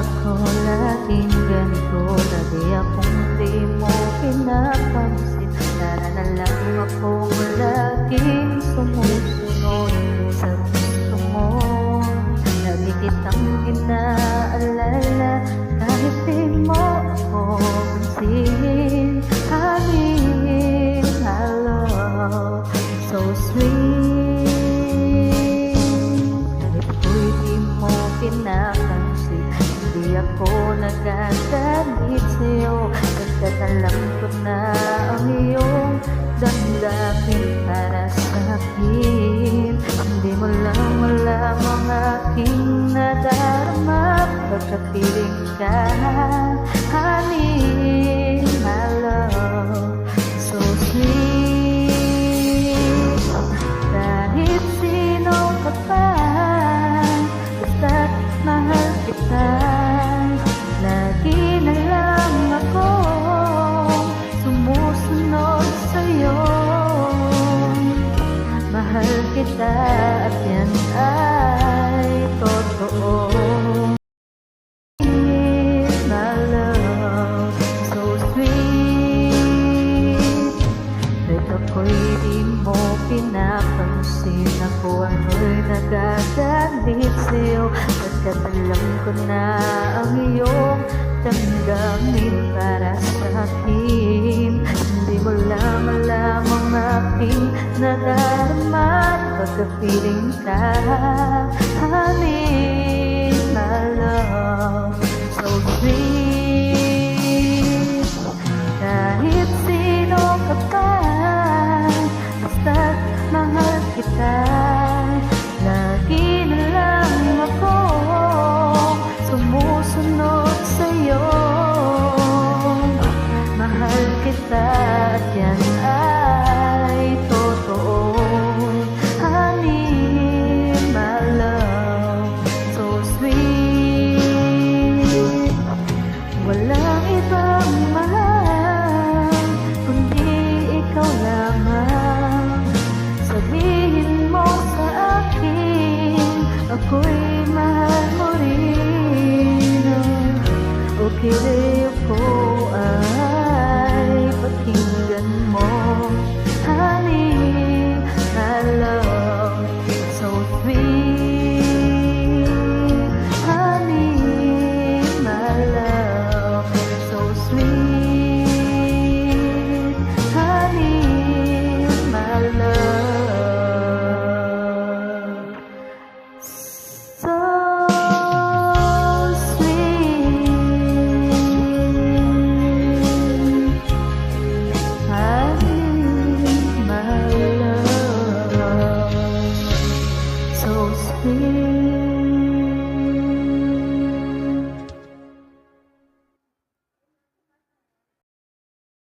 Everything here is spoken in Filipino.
ako laging ganito? Lagi akong di mo pinapansin. Sana na lang akong laging sumusunod sa gusto mo. Lagi kitang inaalala kahit di mo ako pansinin. Honey, I love so sweet. Kahit ako'y di mo pinapansin, hindi ako nagagalit sa'yo. Pagkat alam ko na ang iyong damdamin para sa'kin. Hindi mo lang alam ang aking nadarama pagkapiling ka. Honey, my love, so sweet. Kahit sino ka pa, basta't mahal kita. Lagi na lang ako sumusunod sa'yo. Mahal kita at yan ay totoo. My love, so sweet. Kahit ako'y di mo pinapansin, ako ano'y nagagalit sa'yo. Pagkat alam ko na ang iyong damdamin para sa'kin. Hindi mo lang alam ang aking nadarama pagkapiling ka. Honey, my love, so sweet. Kahit sino ka pa, basta't mahal kita. Lagi na lang ako sumusunod sa'yo. Mahal kita at yan ay totoo. Honey, my love, so sweet. Walang ibang mahal kundi ikaw lamang. Sabihin mo sa akin, ako'y mahal mo rin. Okay, ako ay pakinggan mo. Honey, my love, so sweet. Honey, my love, so sweet. Honey, my love, so so sweet.